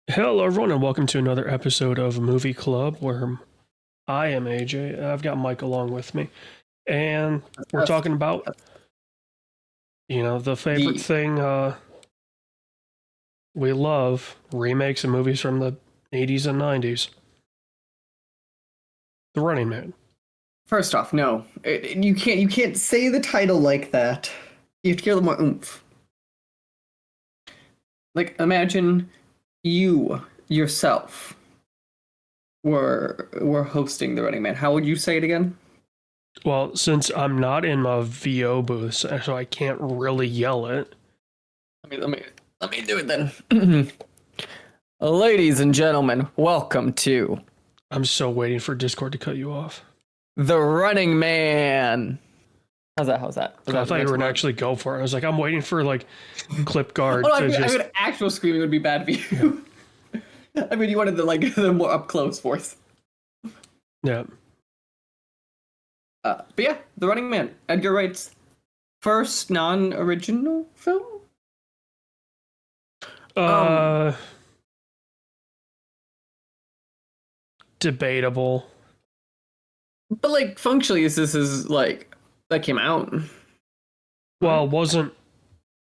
Hello, everyone, and welcome to another episode of Movie Club where I am AJ. I've got Mike along with me, and we're That's talking about, the favorite the thing we love remakes of movies from the 80s and 90s. The Running Man. first off, no, you can't say the title like that. You have to get a little more oomph. Like imagine you yourself were hosting the Running Man. How would you say it again? Well, since I'm not in my VO booth, so I can't really yell it. Let me do it then. Ladies and gentlemen, welcome to I'm so waiting for Discord to cut you off. the Running Man. How's that? Was I that thought you were going to actually go for it. I was like, I'm waiting for clip guard Oh, I to mean, just. actual screaming would be bad for you. I mean, you wanted the more up close voice. Yeah. But yeah, The Running Man, Edgar Wright's first non-original film. Debatable. But like functionally, this is like that came out. Well, it wasn't.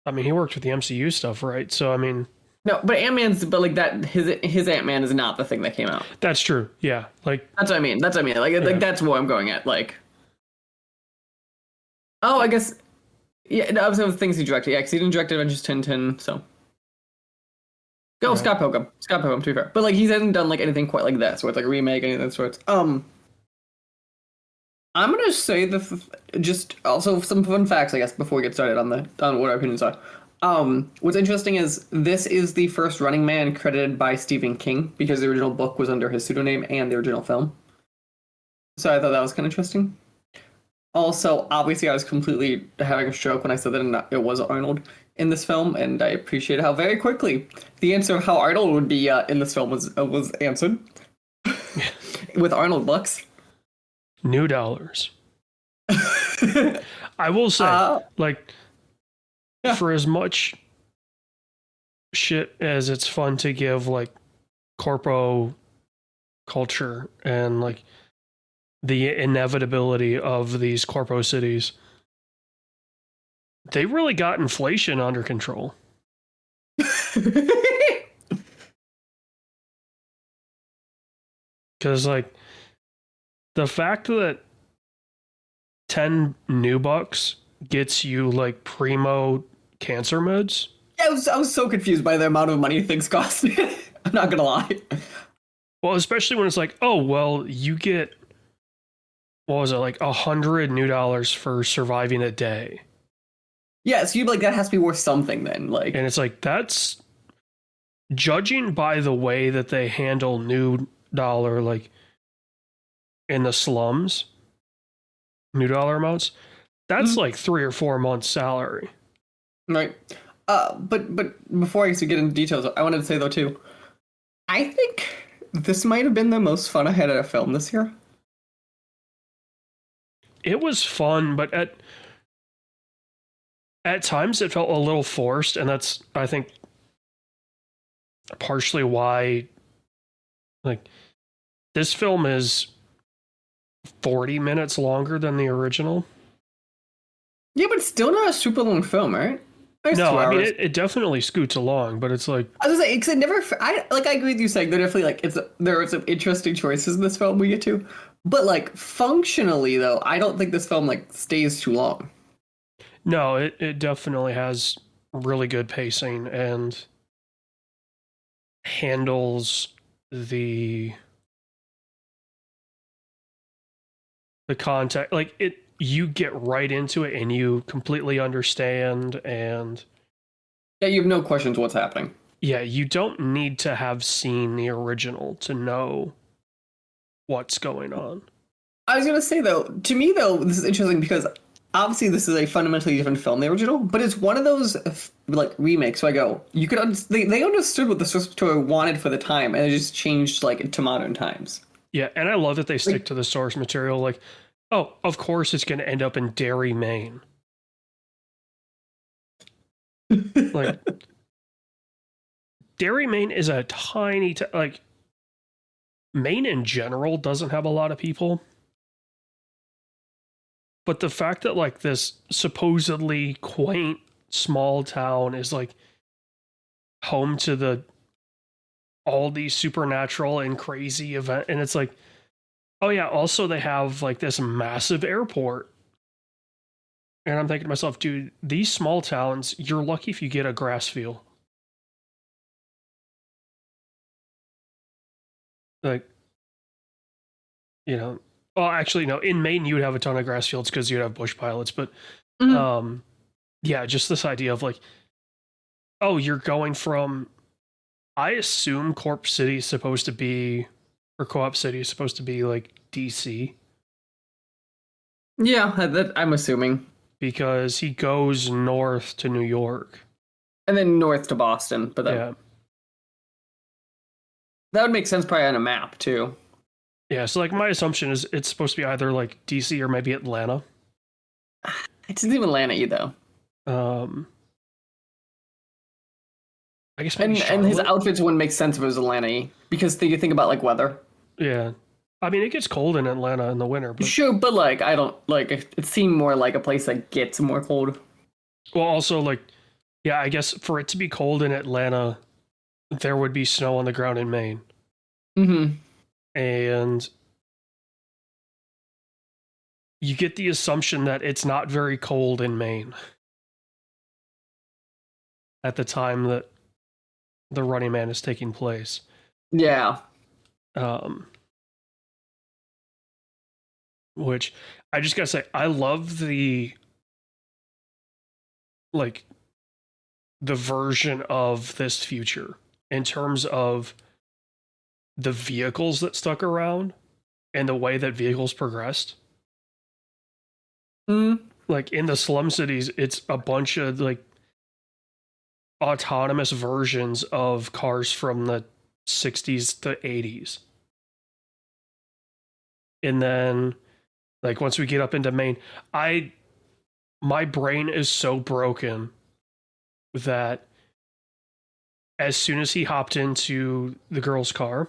I mean, he worked with the MCU stuff, right? So, I mean, No, but Ant-Man's but like that his Ant-Man is not the thing that came out. that's true. Yeah, like That's what I mean. Like Yeah. like that's what I'm going at. Like, oh, I guess yeah. No, I was saying the things he directed. Yeah, because he didn't direct Avengers 1010. So go Right. Scott Pilgrim. Scott Pilgrim, to be fair. But like he hasn't done like anything quite like that. So it's like a remake, anything of that sorts. I'm gonna say just also some fun facts, I guess, before we get started on what our opinions are. What's interesting is this is the first Running Man credited by Stephen King because the original book was under his pseudonym and the original film. So I thought that was kind of interesting. Also, obviously, I was completely having a stroke when I said that it was Arnold in this film, and I appreciate how very quickly the answer of how Arnold would be in this film was answered with Arnold bucks. new dollars. I will say, like, yeah. for as much shit as it's fun to give, like, corpo culture and, like, the inevitability of these corpo cities, they really got inflation under control. Because, like, the fact that 10 new bucks gets you, like, primo cancer meds. I was so confused by the amount of money things cost. I'm not gonna lie. Well, especially when it's like, oh, well, you get, what was it, like $100 new for surviving a day. Yeah, so you'd be like, that has to be worth something then. Like, And it's like, that's, judging by the way that they handle new dollar, like, in the slums, new dollar amounts, that's like 3 or 4 months' salary. right. But before I used to get into details, I wanted to say though too, I think this might have been the most fun I had at a film this year. It was fun, but at times it felt a little forced, and that's, I think, partially why, like, this film is 40 minutes longer than the original. Yeah, but still not a super long film, right? No, I mean it definitely scoots along, but it's like, I was like, because it never. I agree with you saying they're definitely like there are some interesting choices in this film we get to, but like functionally though, I don't think this film like stays too long. no, it definitely has really good pacing and handles the context, like you get right into it and you completely understand, and Yeah, you have no questions what's happening. yeah, you don't need to have seen the original to know what's going on. I was gonna say though, to me though, this is interesting because obviously this is a fundamentally different film, the original, but it's one of those like remakes. So I go, you could they understood what the source material wanted for the time, and it just changed like to modern times. Yeah, and I love that they stick to the source material. Like, oh, of course it's going to end up in Derry, Maine. Like, Derry, Maine is a tiny, like, Maine in general doesn't have a lot of people. But the fact that, like, this supposedly quaint small town is, like, home to all these supernatural and crazy event, and it's like, oh yeah, also they have, like, this massive airport. And I'm thinking to myself, dude, these small towns, you're lucky if you get a grass field. Like, you know, well, actually, no, in Maine, you would have a ton of grass fields because you'd have bush pilots. But, yeah, just this idea of, like, oh, you're going from, I assume Corp City is supposed to be, or Co-op City is supposed to be, like, DC. Yeah, I'm assuming. Because he goes north to New York. And then north to Boston. But then, yeah. That would make sense probably on a map, too. Yeah, so, like, my assumption is it's supposed to be either, like, DC or maybe Atlanta. It's not even Atlanta either. I guess maybe and his outfits wouldn't make sense if it was Atlanta, because you think about, like, weather. Yeah. I mean, it gets cold in Atlanta in the winter. But... Sure, but, like, I don't, like, it seemed more like a place that gets more cold. Well, also, like, yeah, I guess for it to be cold in Atlanta, there would be snow on the ground in Maine. Mm-hmm. And you get the assumption that it's not very cold in Maine at the time that the Running Man is taking place. Yeah. Which I just gotta say, I love the, like, the version of this future in terms of the vehicles that stuck around and the way that vehicles progressed. Like, in the slum cities, it's a bunch of, like, autonomous versions of cars from the 60s to 80s. And then, like, once we get up into Maine, my brain is so broken that as soon as he hopped into the girl's car,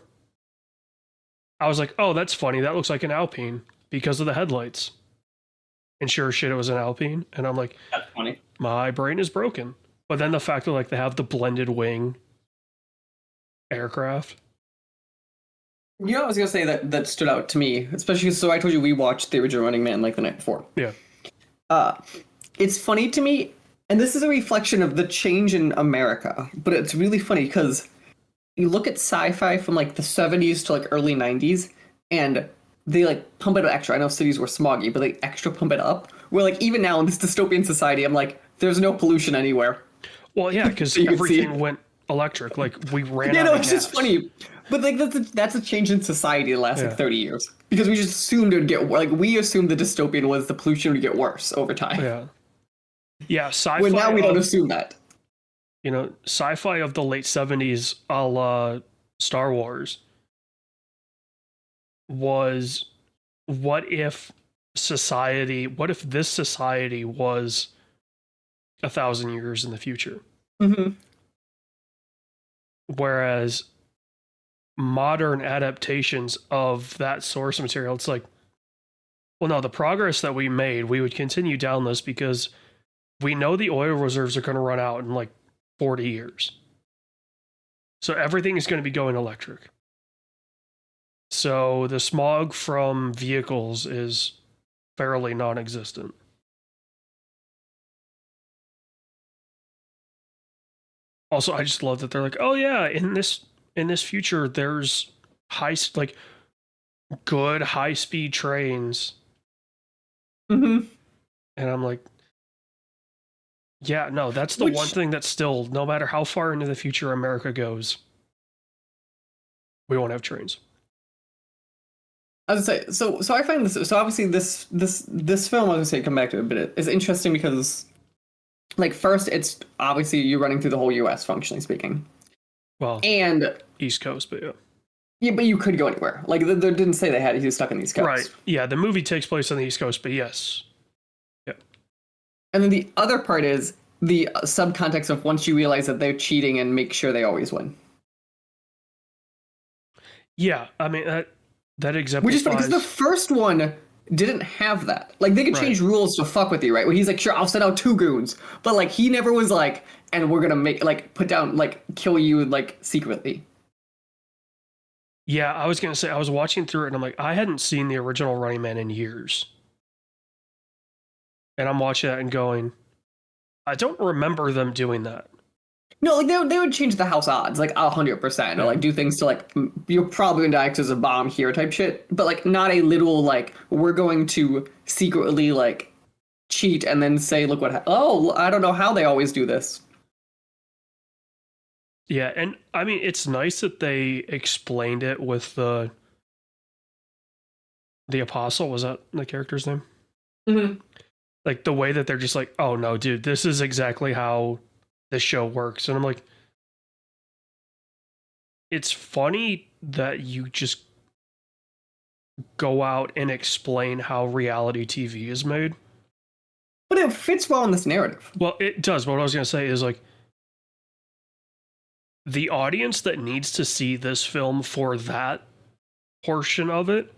I was like, oh, that's funny. That looks like an Alpine because of the headlights. And sure as shit, it was an Alpine. And I'm like, that's funny. My brain is broken. But then the fact that, like, they have the blended wing aircraft. You know, I was gonna say that stood out to me, especially so I told you we watched the original Running Man like the night before. Yeah. It's funny to me, and this is a reflection of the change in America, but it's really funny because you look at sci-fi from, like, the 70s to, like, early 90s, and they, like, pump it extra. I know cities were smoggy, but they extra pump it up. Where, like, even now in this dystopian society, I'm like, there's no pollution anywhere. Well, yeah, because everything went electric. Like, we ran out of it's gas. just funny. But, like, that's a change in society the last, like, 30 years. Because we just assumed it would get, like, we assumed the dystopian was the pollution would get worse over time. Yeah. Yeah, sci-fi. Well, now we don't assume that. You know, sci-fi of the late 70s, a la Star Wars, was what if this society was 1,000 years in the future? Mm-hmm. Whereas modern adaptations of that source material, it's like, well, no, the progress that we made, we would continue down this because we know the oil reserves are going to run out in, like, 40 years. So everything is going to be going electric. So the smog from vehicles is fairly non-existent. Also, I just love that they're like, oh yeah, in this future, there's good high-speed trains. Mm-hmm. And I'm like, yeah, no, that's the one thing that's still, no matter how far into the future America goes, we won't have trains. I was gonna say, so I find this, so obviously this film, I was gonna say, come back to it, but it is interesting because, like, first, it's obviously you're running through the whole U.S., functionally speaking. Well, and East Coast, but yeah. Yeah, but you could go anywhere. Like, they didn't say he was stuck on the East Coast. Right. Yeah, the movie takes place on the East Coast, but yes. Yeah. And then the other part is the subcontext of once you realize that they're cheating and make sure they always win. Yeah, I mean that Which is funny because the exemplifies first one didn't have that. Like they could right. change rules to fuck with you, right? Where he's like, sure, I'll send out 2 goons, but like he never was like, and we're gonna make like put down like kill you like secretly. Yeah, I was gonna say I was watching through it and I'm like, I hadn't seen the original Running Man in years. And I'm watching that and going, I don't remember them doing that. No, like they would change the house odds like 100%, or like do things to like you're probably gonna act as a bomb here type shit, but like not a literal like we're going to secretly like cheat and then say look what oh I don't know how they always do this. Yeah, and I mean it's nice that they explained it with the apostle, was that the character's name? Mm-hmm. Like the way that they're just like, oh no, dude, this is exactly how this show works. And I'm like, it's funny that you just go out and explain how reality TV is made. But it fits well in this narrative. Well, it does. But what I was going to say is like, the audience that needs to see this film for that portion of it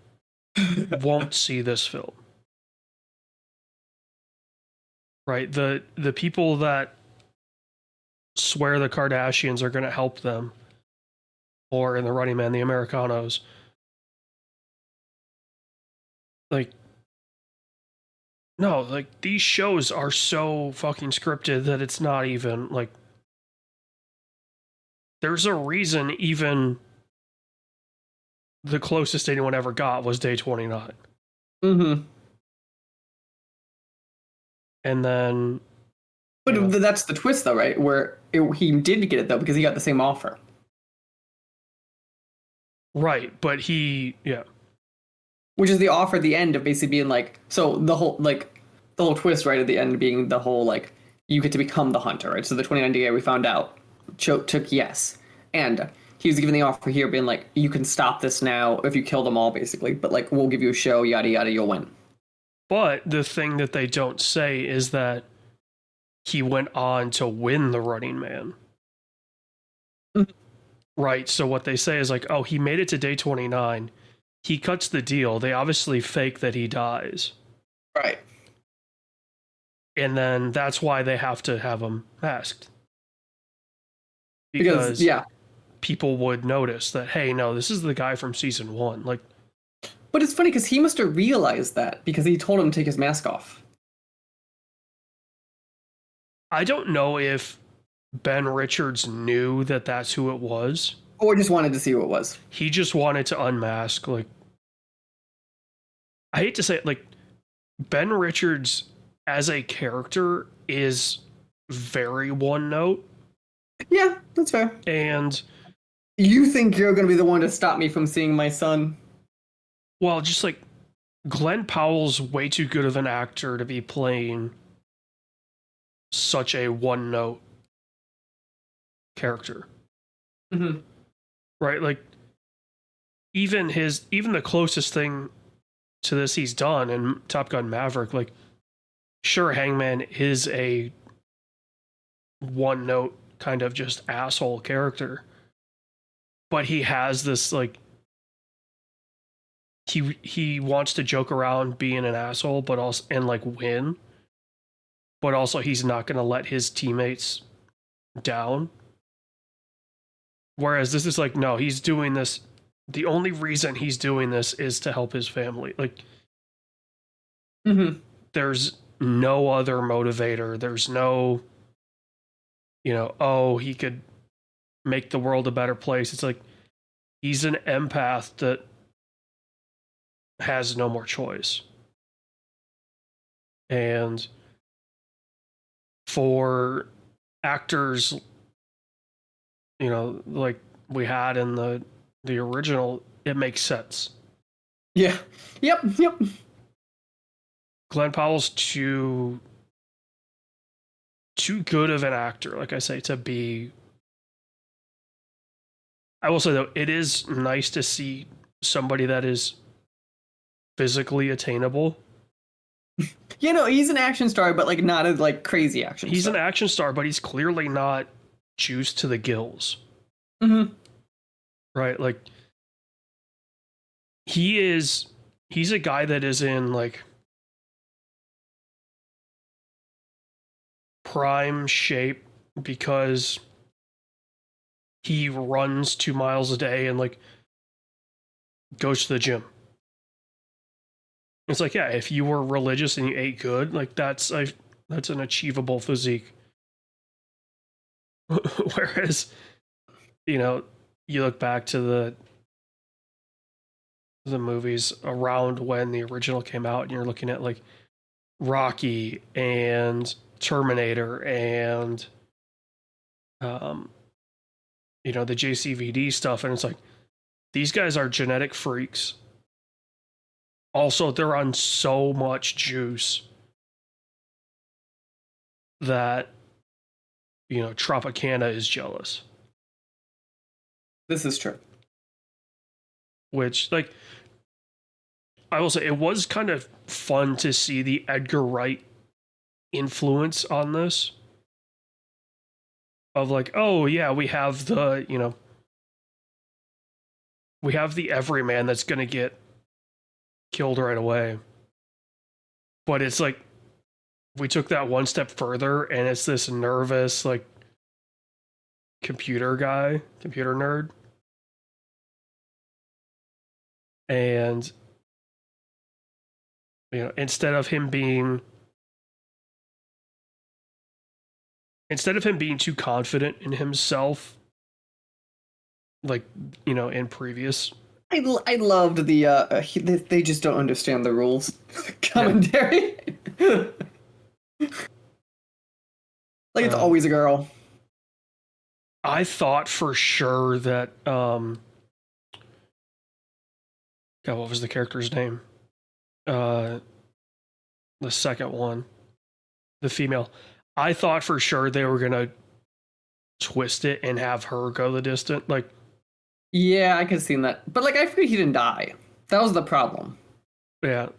won't see this film. Right? The people that swear the Kardashians are going to help them, or in the Running Man, the Americanos, like, no, like these shows are so fucking scripted that it's not even like, there's a reason even the closest anyone ever got was day 29. Mm-hmm. And then, But that's the twist, though, right? Where he did get it though because he got the same offer. right, but he, yeah, Which is the offer at the end of basically being like, so the whole twist right at the end being the whole like you get to become the hunter, right? So the 29 day we found out took yes, and he was given the offer here being like you can stop this now if you kill them all basically, but like we'll give you a show, yada yada, you'll win. but the thing that they don't say is that he went on to win the Running Man. Mhm. Right, so what they say is like, oh, he made it to day 29. He cuts the deal. They obviously fake that he dies. Right. And then that's why they have to have him masked. Because yeah. People would notice that, hey, no, this is the guy from season 1. Like, But it's funny because he must have realized that because he told him to take his mask off. I don't know if Ben Richards knew that that's who it was. Or just wanted to see who it was. He just wanted to unmask. Like, I hate to say it, like, Ben Richards as a character is very one note. Yeah, that's fair. And you think you're going to be the one to stop me from seeing my son? well, just like Glenn Powell's way too good of an actor to be playing such a one note character. Mm-hmm. Right? Like even the closest thing to this he's done in Top Gun Maverick, like sure Hangman is a one note kind of just asshole character, but he has this like he wants to joke around being an asshole but also and like win, but also he's not going to let his teammates down. Whereas this is like, no, he's doing this, the only reason he's doing this is to help his family. Like there's no other motivator. There's no, oh, he could make the world a better place. It's like he's an empath that has no more choice. And for actors, like we had in the original, it makes sense. Yeah. Yep. Glenn Powell's too good of an actor, like I say, to be. I will say though, it is nice to see somebody that is physically attainable. He's an action star, but like not a like crazy action. He's an action star, but he's clearly not juiced to the gills. Mm-hmm. Right, like he's a guy that is in like prime shape because he runs 2 miles a day and like goes to the gym. It's like, yeah, if you were religious and you ate good, like that's an achievable physique. Whereas, you know, you look back to the movies around when the original came out and you're looking at like Rocky and Terminator and you know, the JCVD stuff, and it's like these guys are genetic freaks. Also, they're on so much juice that, you know, Tropicana is jealous. This is true. Which, like, I will say, it was kind of fun to see the Edgar Wright influence on this. Of like, oh yeah, we have the, you know, we have the everyman that's gonna get killed right away. But it's like we took that one step further and it's this nervous, like, computer nerd. And, you know, instead of him being too confident in himself, like, you know, in previous. I loved the they just don't understand the rules commentary. Yeah. Like it's always a girl. I thought for sure that God, what was the character's name? The second one, the female. I thought for sure they were gonna twist it and have her go the distance. Like, yeah, I could have seen that, but like I figured he didn't die. That was the problem. Yeah,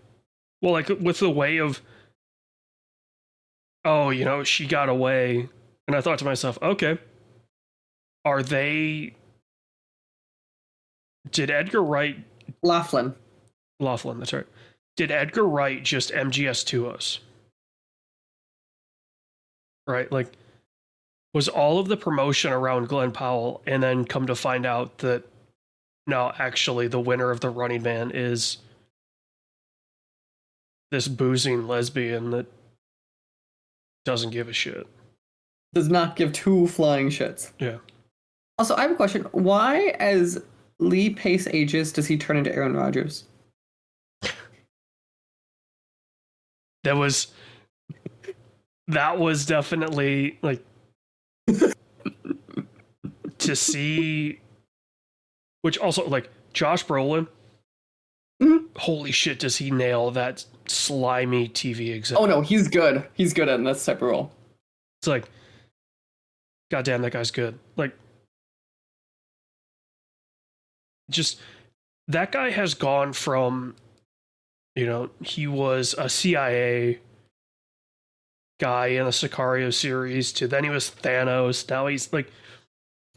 well, like with the way of, oh, you know, she got away, and I thought to myself, okay, are they? Did Edgar Wright? Laughlin, that's right. Did Edgar Wright just MGS to us? Right, like, was all of the promotion around Glenn Powell, and then come to find out that no, actually, the winner of the Running Man is this boozing lesbian that doesn't give a shit. Does not give two flying shits. Yeah. Also, I have a question. Why, as Lee Pace ages, does he turn into Aaron Rodgers? That was definitely like to see, which also like Josh Brolin. Mm-hmm. Holy shit, does he nail that slimy TV exec? Oh no, he's good. He's good at this type of role. It's like, goddamn, that guy's good. Like, just that guy has gone from, you know, he was a CIA guy in the Sicario series to then he was Thanos. Now he's like,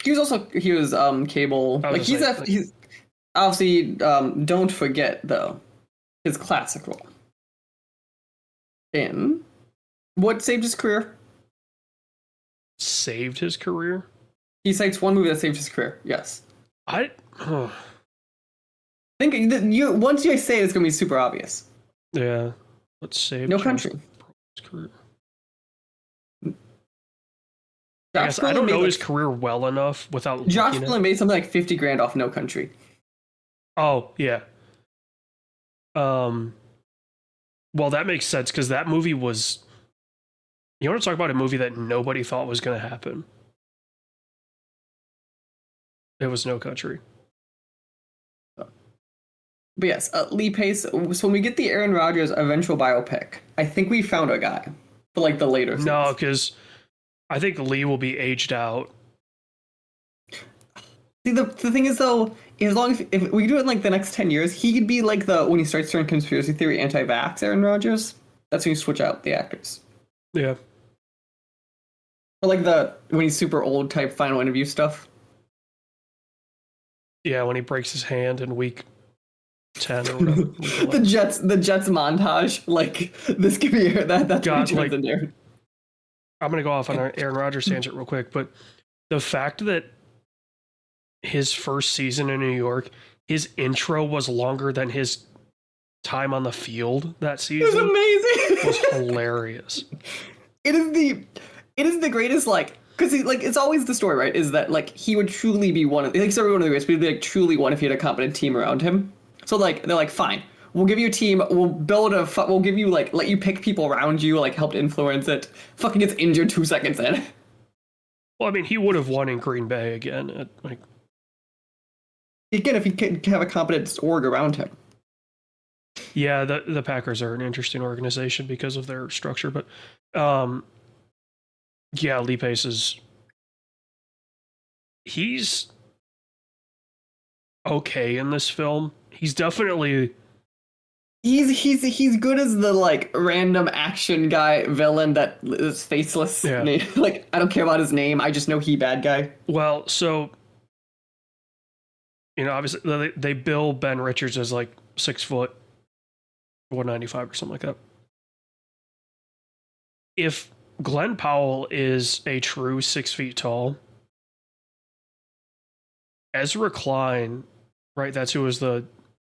he was Cable. Like he's obviously don't forget though his classic role in what saved his career. Saved his career? He cites one movie that saved his career. Yes. I think you once you say it, it's gonna be super obvious. Yeah. Let's save No Country. His career. I guess I don't know his career well enough without. Josh Brolin made something like $50,000 off No Country. Oh yeah. Well, that makes sense because that movie was. You want to talk about a movie that nobody thought was going to happen? It was No Country. But yes, Lee Pace. So when we get the Aaron Rodgers eventual biopic, I think we found a guy for like the later. Things. No, because I think Lee will be aged out. See, the thing is though, as long as if we do it in like the next 10 years, he could be like when he starts turning conspiracy theory anti-vax Aaron Rodgers. That's when you switch out the actors. Yeah. Or like when he's super old type final interview stuff. Yeah, when he breaks his hand in week 10 or whatever. Week The 11. Jets montage. Like this could be that's what God, he like- turns into. I'm going to go off on an Aaron Rodgers tangent real quick, but the fact that his first season in New York, his intro was longer than his time on the field that It's season amazing. was hilarious. It is the greatest, like, because it's always the story, right? Is that like he would truly be one of, like, sorry, one of the greatest, but he'd be like truly one if he had a competent team around him. So like they're like, fine, we'll give you a team, we'll give you like let you pick people around you, like help influence it. Fucking gets injured 2 seconds in. Well, I mean, he would have won in Green Bay again. Like, Again, if he could have a competent org around him. yeah, the Packers are an interesting organization because of their structure, but yeah, Lee Pace he's okay in this film. He's definitely He's good as the like random action guy villain that is faceless. Yeah. Like I don't care about his name. I just know he bad guy. well, so obviously they bill Ben Richards as like 6 foot, 195 or something like that. If Glenn Powell is a true 6 feet tall, Ezra Klein, right? That's who was the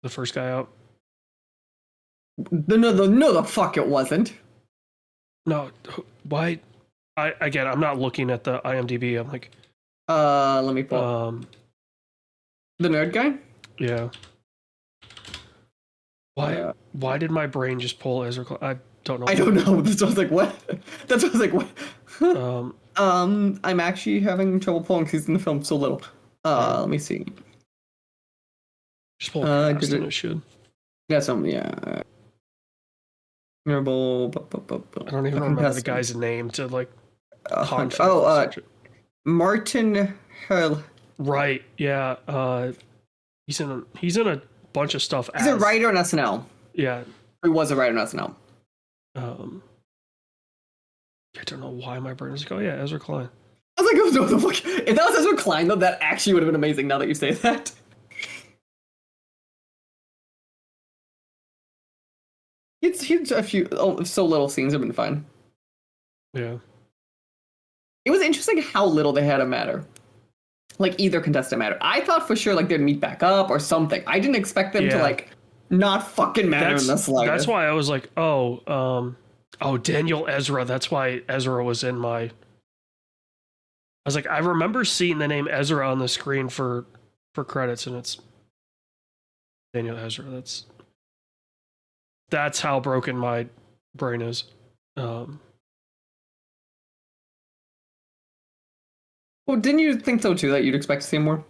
first guy out. No, the fuck it wasn't. No, why? I'm not looking at the IMDb. I'm like, Let me pull the nerd guy. yeah. Why did my brain just pull Ezra Klein? I don't know. I don't know. That's what I was like, what? That's what I was like, what? I'm actually having trouble pulling because he's in the film so little. Let me see. Just pull cast and it it should. got some, yeah. I don't even remember the guy's name to like. confidently search it. Martin Hurl. Right. Yeah. He's in a bunch of stuff. He's a writer on SNL. Yeah. He was a writer on SNL. I don't know why my brain is like, oh yeah, Ezra Klein. I was like, oh, no, the fuck? If that was Ezra Klein, though, that actually would have been amazing. Now that you say that. It's a few so little scenes have been fine. Yeah. It was interesting how little they had to matter. Like either contestant mattered. I thought for sure like they'd meet back up or something. I didn't expect them to like not fucking matter in the slightest. That's why I was like, oh, Daniel Ezra. That's why Ezra was in my. I was like, I remember seeing the name Ezra on the screen for credits, and it's Daniel Ezra. That's how broken my brain is. Well, didn't you think so too? That you'd expect to see more?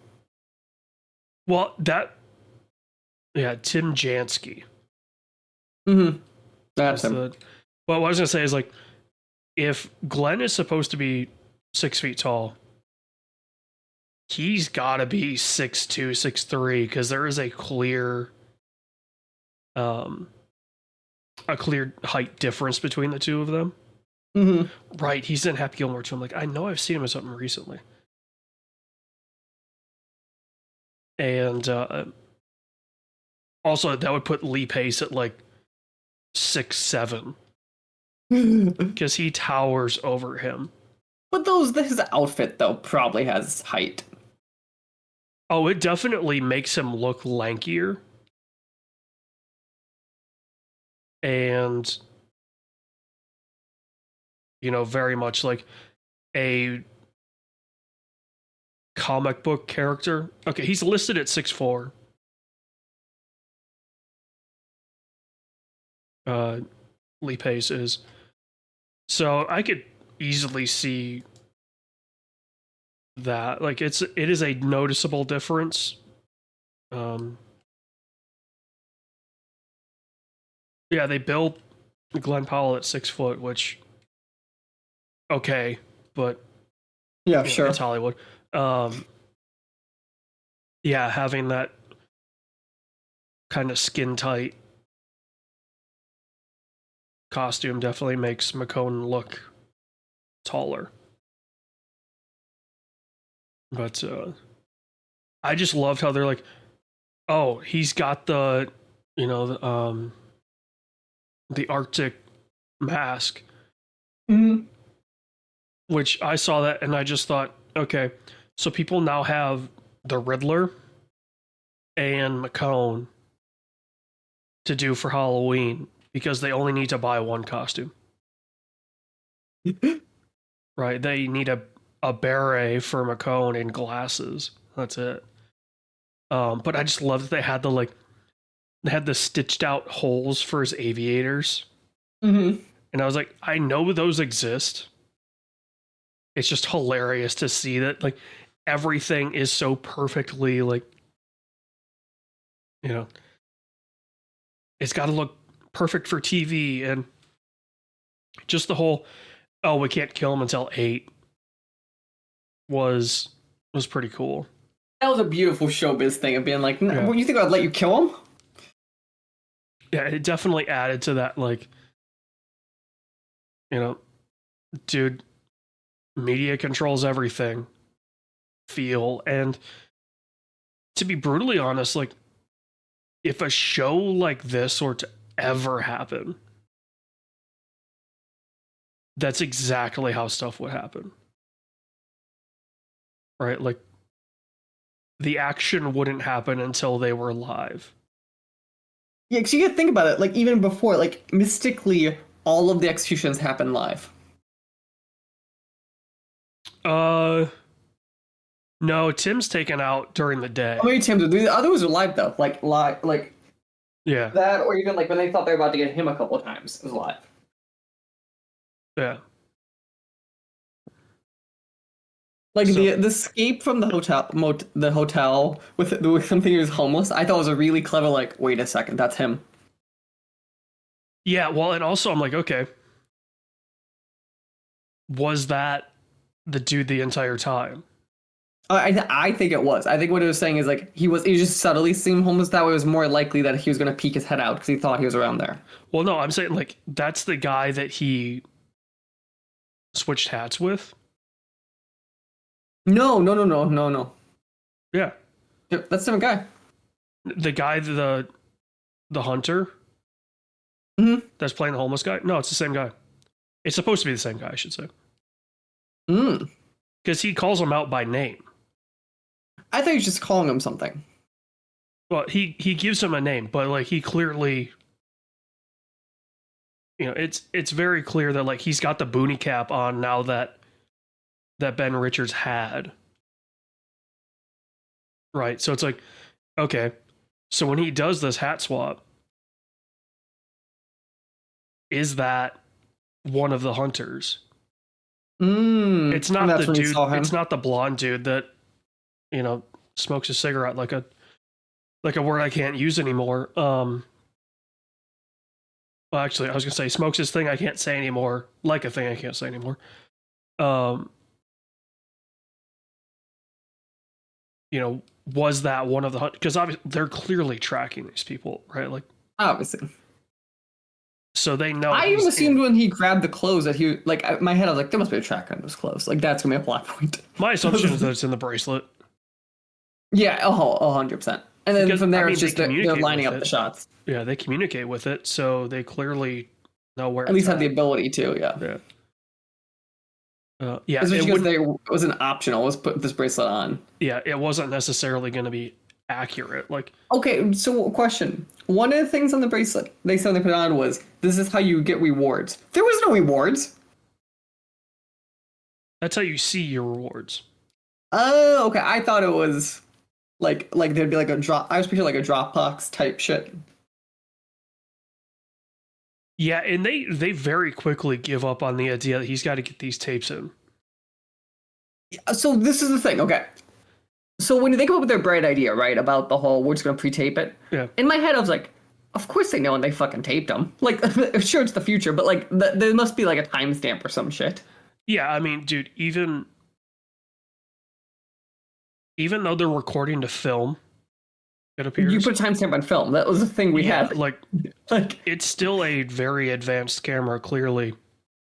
Well, Tim Jansky. Mm-hmm. That's him. Well, what I was gonna say is like, if Glenn is supposed to be 6 feet tall, he's got to be 6'2", 6'3", because there is a clear height difference between the two of them. Mm-hmm. Right, he's in Happy Gilmore too. I'm like, I know I've seen him in something recently. And also, that would put Lee Pace at like 6'7", because he towers over him. But his outfit though probably has height. Oh, it definitely makes him look lankier. And very much like a comic book character. Okay, he's listed at 6'4". Lee Pace is. So I could easily see that. Like it is a noticeable difference. Yeah, they built Glenn Powell at 6 foot, which okay, but Yeah, sure. it's Hollywood. Yeah, having that kind of skin tight costume definitely makes McCone look taller. But I just loved how they're like, oh, he's got the the Arctic mask, Mhm. which I saw that and I just thought, okay, so people now have the Riddler and McCone to do for Halloween because they only need to buy one costume. Right? They need a beret for McCone and glasses. That's it. But I just love that they had the stitched out holes for his aviators. Mhm. And I was like, I know those exist. It's just hilarious to see that like everything is so perfectly like, you know, it's got to look perfect for TV, and just the whole, oh, we can't kill him until 8 was pretty cool. That was a beautiful showbiz thing of being like, Yeah. you think I'd let you kill him? Yeah, it definitely added to that, like, dude, media controls everything feel. And to be brutally honest, like, if a show like this were to ever happen, that's exactly how stuff would happen. Right? Like, the action wouldn't happen until they were live. Yeah, because you gotta think about it. Like even before, like mystically, all of the executions happen live. No, Tim's taken out during the day. How many times the other ones are live though? Like live, like Yeah. that, or even like when they thought they were about to get him a couple of times, it was live. Yeah. Like So- the escape from the hotel with something who was homeless, I thought was a really clever. Like, wait a second, that's him. Yeah, well, and also I'm like, okay, was that the dude the entire time? I think it was. I think what it was saying is like he just subtly seemed homeless. That way, it was more likely that he was going to peek his head out because he thought he was around there. Well, no, I'm saying like that's the guy that he switched hats with. No. Yeah, Yep, that's the same guy. the guy, the hunter, that's playing the homeless guy. No, it's the same guy. It's supposed to be the same guy, I should say, because he calls him out by name. I thought he was just calling him something. Well, he gives him a name, but like he clearly, it's very clear that like he's got the boonie cap on now that Ben Richards had. Right. So it's like, okay, so when he does this hat swap, is that one of the hunters? It's not the dude. It's not the blonde dude that smokes a cigarette like a word I can't use anymore. Well, actually, I was gonna say smokes his thing I can't say anymore, like a thing I can't say anymore. Was that one of the hunters? Because obviously they're clearly tracking these people, right? Like obviously. So they know. I even assumed when he grabbed the clothes that he like. My head, I was like, there must be a tracker on those clothes. Like that's gonna be a plot point. My assumption is that it's in the bracelet. Yeah, 100%. And then from there, it's just they're lining up it. the shots. Yeah, they communicate with it, so they clearly know where. At least have the ability to. Yeah. Yeah. Especially because it wasn't optional. Let's put this bracelet on. Yeah, it wasn't necessarily going to be accurate. Like, okay, so question: one of the things on the bracelet they said they put on was this is how you get rewards. There was no rewards. That's how you see your rewards. Oh, okay. I thought it was like there'd be like a drop. I was picturing like a Dropbox type shit. Yeah, and they very quickly give up on the idea that he's got to get these tapes in. So this is the thing, okay. So when they come up with their bright idea, right, about the whole we're just gonna pre-tape it. Yeah. In my head, I was like, of course they know and they fucking taped them. Like, sure, it's the future, but like, there must be like a timestamp or some shit. Yeah, I mean, dude, even though they're recording to film, it appears you put a timestamp on film. That was the thing we had. Like it's still a very advanced camera, clearly,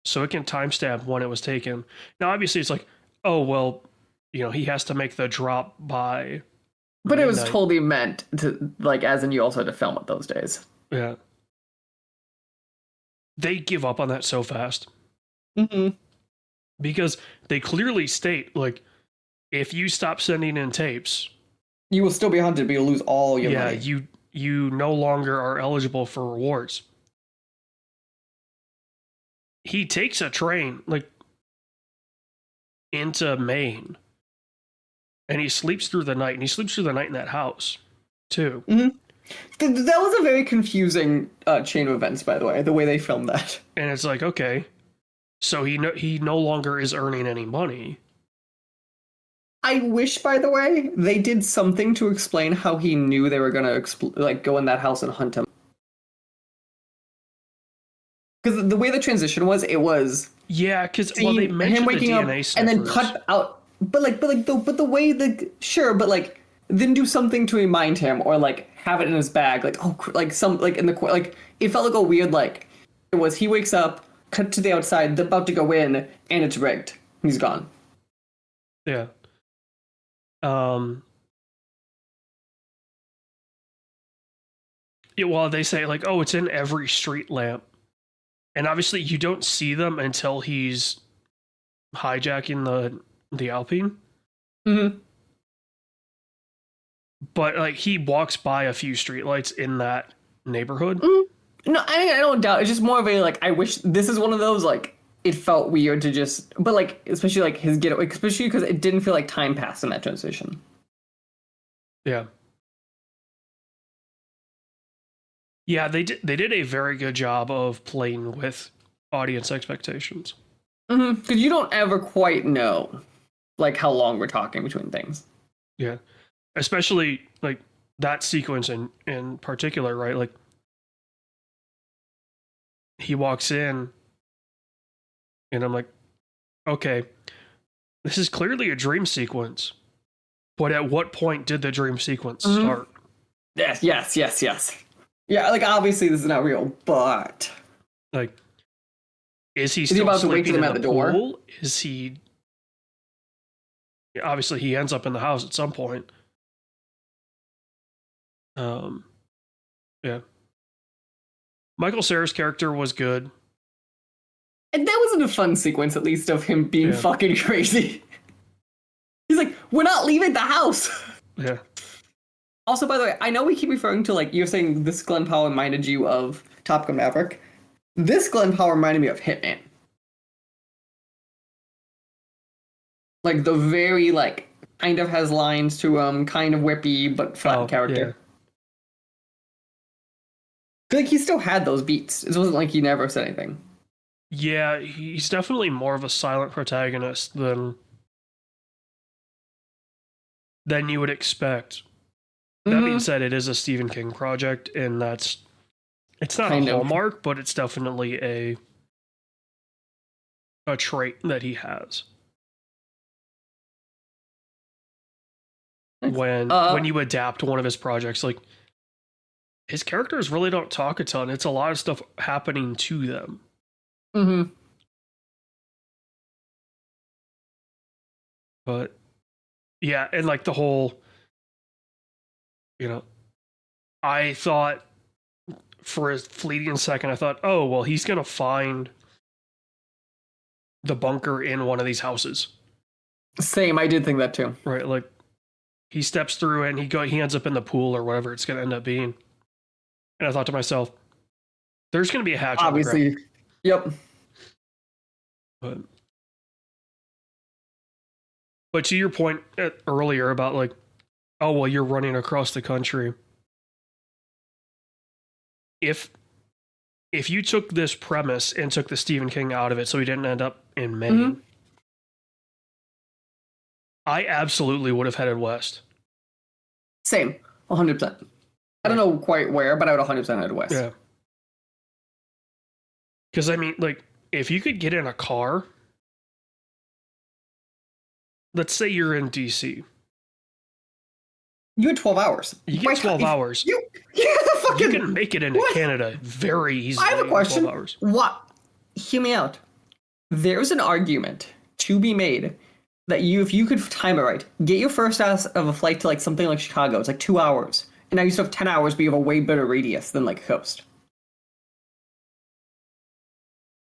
so it can timestamp when it was taken. Now, obviously, it's like, oh well, he has to make the drop by But it was midnight. totally meant to, like, as in you also had to film it those days. Yeah. They give up on that so fast. Mm-hmm. Because they clearly state, like, if you stop sending in tapes, You will still be hunted, but you'll lose all your money. you no longer are eligible for rewards. He takes a train, like, into Maine, and he sleeps through the night, and he sleeps through the night in that house, too. Mm-hmm. That was a very confusing chain of events, by the way, the way they filmed that. And it's like, okay, so he no longer is earning any money. I wish, by the way, they did something to explain how he knew they were gonna go in that house and hunt him. Because the way the transition was, it was Yeah, because they mentioned him the waking up DNA and then sniffers. cut out. But the way then do something to remind him or like have it in his bag, like in the like it felt like a weird like it was he wakes up, cut to the outside, they're about to go in, and it's rigged. He's gone. Yeah. Yeah, well, they say like, oh, it's in every street lamp, and obviously you don't see them until he's hijacking the Alpine. Mm-hmm. But like he walks by a few streetlights in that neighborhood. Mm-hmm. No, I don't doubt. It's just more of a like. I wish this is one of those like. It felt weird to just, but like especially like his getaway, especially because it didn't feel like time passed in that transition. Yeah. Yeah, they did a very good job of playing with audience expectations. Mm-hmm. Because you don't ever quite know, like how long we're talking between things. Yeah, especially like that sequence in particular, right? Like he walks in, and I'm like, okay, this is clearly a dream sequence. But at what point did the dream sequence start? Yes. Yeah, like obviously this is not real, but like, is he still about to wait sleeping for them in at the the door? pool? Is he? Obviously, he ends up in the house at some point. Yeah. Michael Cera's character was good. And that wasn't a fun sequence, at least, of him being fucking crazy. He's like, we're not leaving the house. Yeah. Also, by the way, I know we keep referring to, like, you're saying this Glenn Powell reminded you of Top Gun Maverick. This Glenn Powell reminded me of Hitman. Like, the very, like, kind of has lines to him, kind of whippy, but fun character. I feel like he still had those beats. It wasn't like he never said anything. Yeah, he's definitely more of a silent protagonist than you would expect. That being said, it is a Stephen King project, and it's not a hallmark, but it's definitely a trait that he has. When you adapt one of his projects, like his characters really don't talk a ton. It's a lot of stuff happening to them. Mm-hmm. But yeah, and like the whole, I thought for a fleeting second, I thought, oh, well, he's going to find the bunker in one of these houses. Same, I did think that too. Right, like he steps through and he ends up in the pool or whatever it's going to end up being. And I thought to myself, there's going to be a hatch. Obviously, yep. But to your point earlier about like, oh, well, you're running across the country. If you took this premise and took the Stephen King out of it so he didn't end up in Maine, I absolutely would have headed west. Same, 100%. I don't know quite where, but I would 100% head west. Yeah. Because, I mean, like, if you could get in a car, let's say you're in DC. You had 12 hours. You get 12 hours. You can make it into Canada very easily. I have a question. 12 hours. What? Hear me out. There's an argument to be made that if you could time it right, get your first class of a flight to like something like Chicago. It's like 2 hours, and now you still have 10 hours, but you have a way better radius than like coast.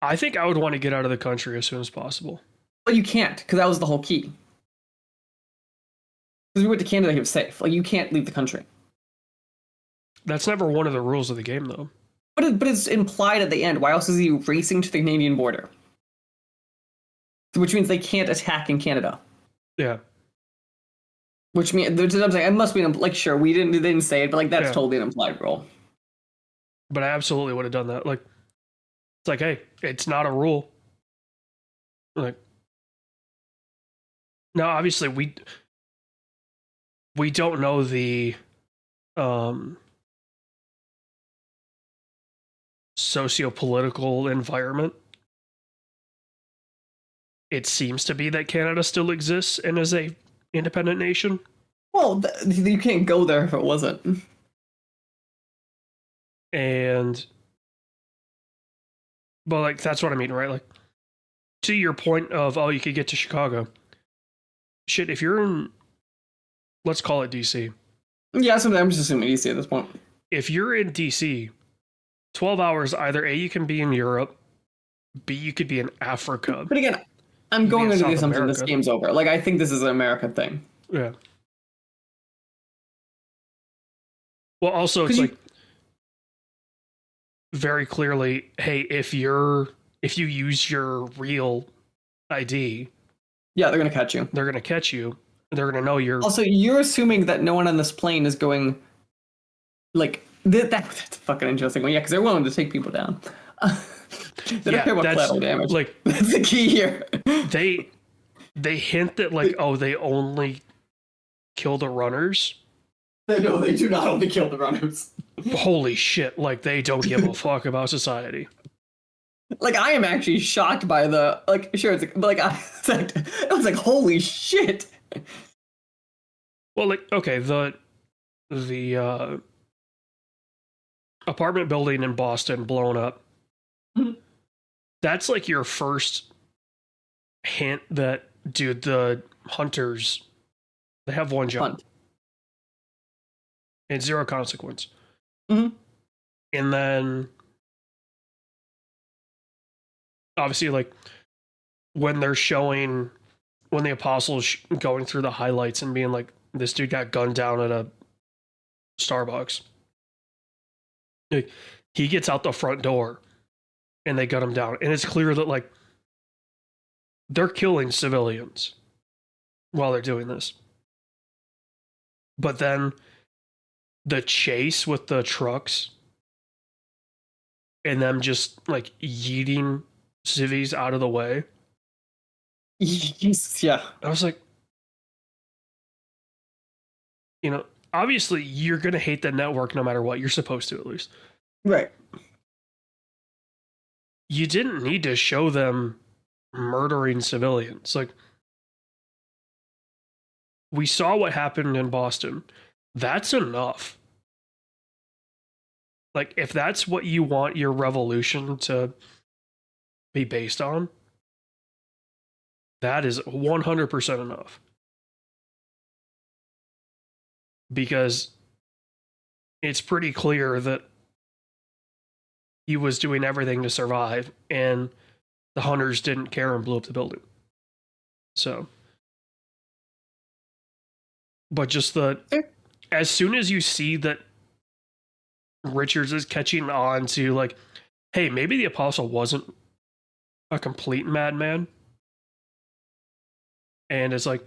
I think I would want to get out of the country as soon as possible. But you can't, because that was the whole key. Because we went to Canada, he was safe. Like you can't leave the country. That's never one of the rules of the game, though. But it's implied at the end. Why else is he racing to the Canadian border? Which means they can't attack in Canada. Yeah. Which means I'm saying it must be like sure they didn't say it, but like that's totally an implied rule. But I absolutely would have done that. Like it's like, hey, it's not a rule. Like now, obviously we don't know the socio-political environment. It seems to be that Canada still exists and is a independent nation. Well, you can't go there if it wasn't. But like that's what I mean, right? Like to your point of you could get to Chicago. Shit, if you're in, let's call it DC. Yeah, I'm just assuming DC at this point. If you're in DC, 12 hours, either A, you can be in Europe, B, you could be in Africa. But again, I'm going into the assumption this game's over. Like, I think this is an American thing. Yeah. Well, also, it's like very clearly, hey, if you use your real ID, yeah, they're gonna catch you. They're gonna catch you. They're gonna know you're. Also, you're assuming that no one on this plane is going. Like that's fucking interesting. Well, yeah, because they're willing to take people down. They don't care about collateral damage. Like that's the key here. They hint that like they only kill the runners. No, they do not only kill the runners. Holy shit! Like they don't give a fuck about society. Like I am actually shocked by the like. Sure, it's like I was like, holy shit. Well, like okay, the apartment building in Boston blown up. Mm-hmm. That's like your first hint that dude, the hunters, they have one job. Hunt. And zero consequence. Mm-hmm. And then obviously like when they're showing when the apostles going through the highlights and being like this dude got gunned down at a Starbucks, like, he gets out the front door and they gun him down, and it's clear that like they're killing civilians while they're doing this. But then the chase with the trucks and them just like yeeting civvies out of the way. Yeah. I was like, obviously you're going to hate the network no matter what. You're supposed to, at least. Right. You didn't need to show them murdering civilians. Like, we saw what happened in Boston. That's enough. Like, if that's what you want your revolution to be based on, that is 100% enough. Because it's pretty clear that he was doing everything to survive, and the hunters didn't care and blew up the building. So, but just as soon as you see that Richards is catching on to like, hey, maybe the apostle wasn't a complete madman. And it's like,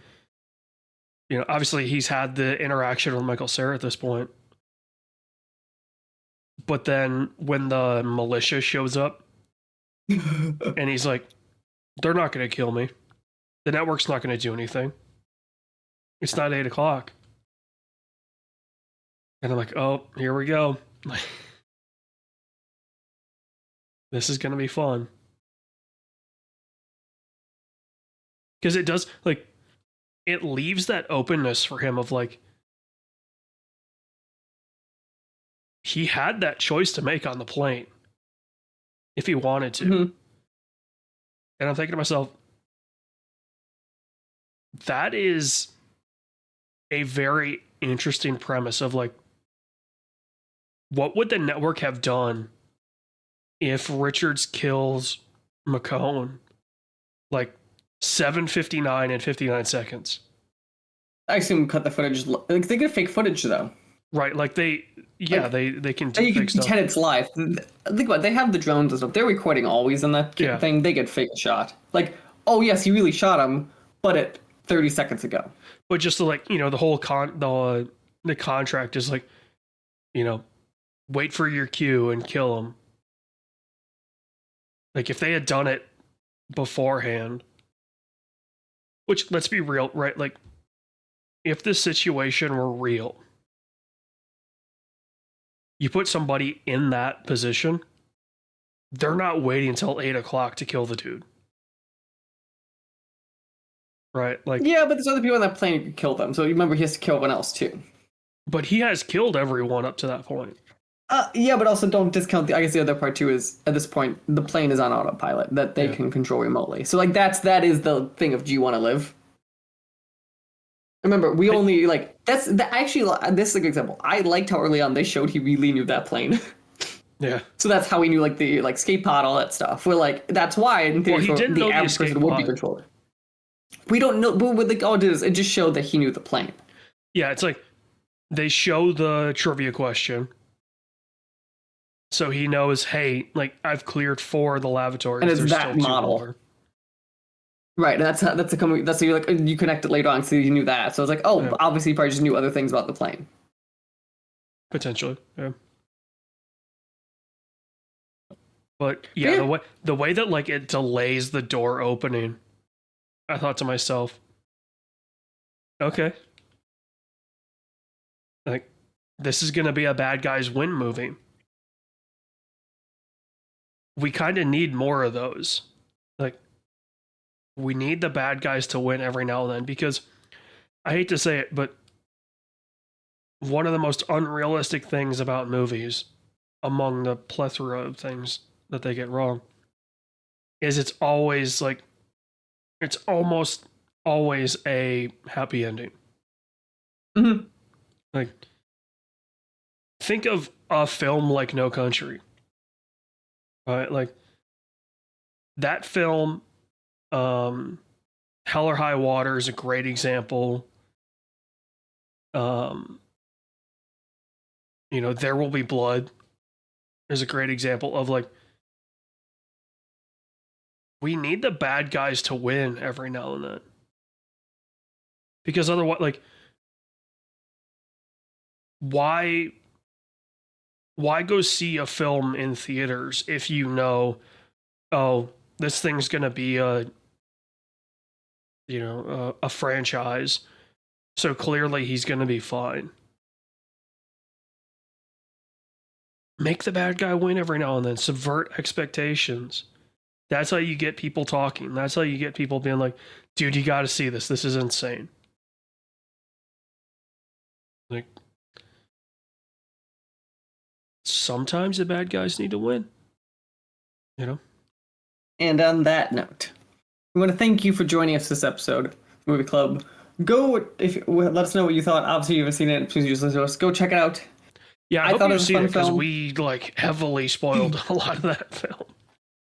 obviously he's had the interaction with Michael Cera at this point. But then when the militia shows up and he's like, they're not going to kill me. The network's not going to do anything. It's not 8 o'clock. And I'm like, oh, here we go. This is going to be fun. Because it does, like, it leaves that openness for him of like, he had that choice to make on the plane if he wanted to. Mm-hmm. And I'm thinking to myself, that is a very interesting premise of like, what would the network have done if Richards kills McCone like 7:59 and 59 seconds? I assume cut the footage. Like, they get fake footage though. Right, like they can You do can fake stuff. pretend it's live. Think about it, they have the drones and stuff. They're recording always in that Yeah. thing. They get fake shot. Like, oh yes, he really shot him, but at 30 seconds ago. But just to like, the whole the contract is like, wait for your cue and kill him. Like if they had done it beforehand, which let's be real, right? Like if this situation were real, you put somebody in that position, they're not waiting until 8 o'clock to kill the dude. Right? Like, yeah, but there's other people on that plane who could kill them. So you remember he has to kill everyone else too. But he has killed everyone up to that point. Yeah, but also don't discount I guess the other part too is at this point the plane is on autopilot that they can control remotely. So like that is the thing of do you want to live? Remember, we only like actually this is a good example. I liked how early on they showed he really knew that plane. Yeah. So that's how we knew like the escape pod, all that stuff. We're like that's why in theory he didn't know the average person would be controlled. We don't know, but what the all it is it just showed that he knew the plane. Yeah, it's like they show the trivia question. So he knows, hey, like I've cleared 4 of the lavatories. And it's There's that still 2 model. more. Right, that's how you're like you connect it later on, so you knew that. So it's like, oh, obviously you probably just knew other things about the plane. Potentially, yeah. But yeah, the way that like it delays the door opening, I thought to myself, okay, like this is gonna be a bad guys win movie. We kind of need more of those. Like, we need the bad guys to win every now and then because I hate to say it, but one of the most unrealistic things about movies, among the plethora of things that they get wrong, is it's always like, it's almost always a happy ending. Mm-hmm. Like, think of a film like No Country. Right, like that film, Hell or High Water is a great example. There Will Be Blood is a great example of like we need the bad guys to win every now and then. Because otherwise, like why go see a film in theaters if you know, oh, this thing's gonna be a franchise, so clearly he's gonna be fine. Make the bad guy win every now and then. Subvert expectations. That's how you get people talking. That's how you get people being like, dude, you gotta see this. This is insane. Like, sometimes the bad guys need to win. And on that note, we want to thank you for joining us this episode, Movie Club. Go let us know what you thought. Obviously, you haven't seen it. Please just listen to us. Go check it out. Yeah, I thought it was fun because we like heavily spoiled a lot of that film.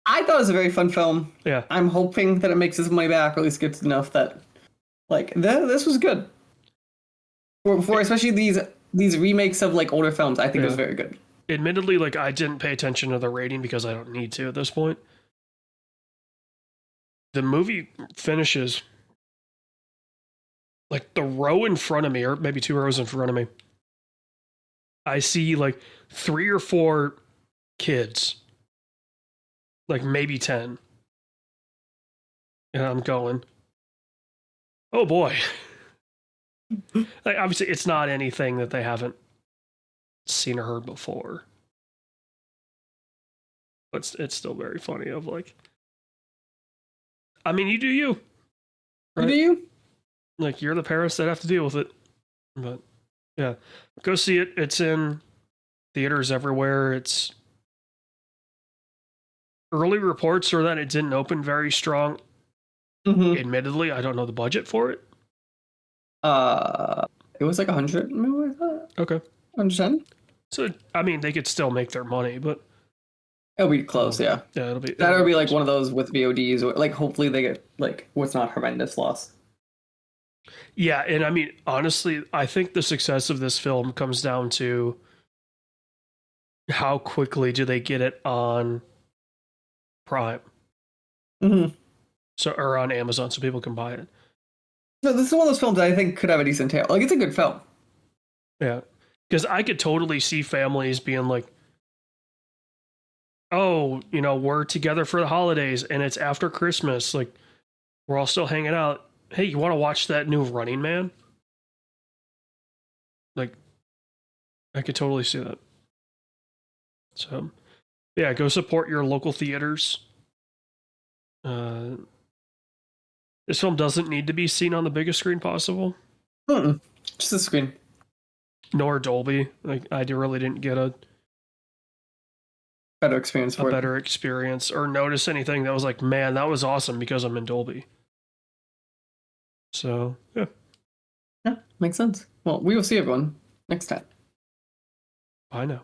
I thought it was a very fun film. Yeah, I'm hoping that it makes its money back, or at least gets enough that, like, this was good. For especially these remakes of like older films, I think it was very good. Admittedly, like I didn't pay attention to the rating because I don't need to at this point. The movie finishes like the row in front of me, or maybe 2 rows in front of me. I see like 3 or 4 kids, like maybe 10. And I'm going, oh boy. Like obviously it's not anything that they haven't seen or heard before. But it's still very funny of like, I mean, you do you. Right? You do you? Like, you're the parents that have to deal with it. But, yeah. Go see it. It's in theaters everywhere. It's... Early reports are that it didn't open very strong. Mm-hmm. Admittedly, I don't know the budget for it. It was like 100, maybe like that. Okay. 110. So, I mean, they could still make their money, but It'll be close, yeah. yeah, it'll be. That would be like one of those with VODs, or like hopefully they get like what's not horrendous loss. Yeah, and I mean, honestly, I think the success of this film comes down to how quickly do they get it on Prime, Mm-hmm. so or on Amazon, so people can buy it. No, this is one of those films that I think could have a decent tail. Like it's a good film. Yeah, because I could totally see families being like, "Oh, you know, we're together for the holidays, and it's after Christmas. Like, we're all still hanging out. Hey, you want to watch that new Running Man?" Like, I could totally see that. So, yeah, go support your local theaters. This film doesn't need to be seen on the biggest screen possible, Mm-mm. Just the screen. nor Dolby. Like, I really didn't get a Better experience for it. better experience or notice anything that was like, man, that was awesome because I'm in Dolby. So, yeah. Yeah, makes sense. Well, we will see everyone next time. Bye now.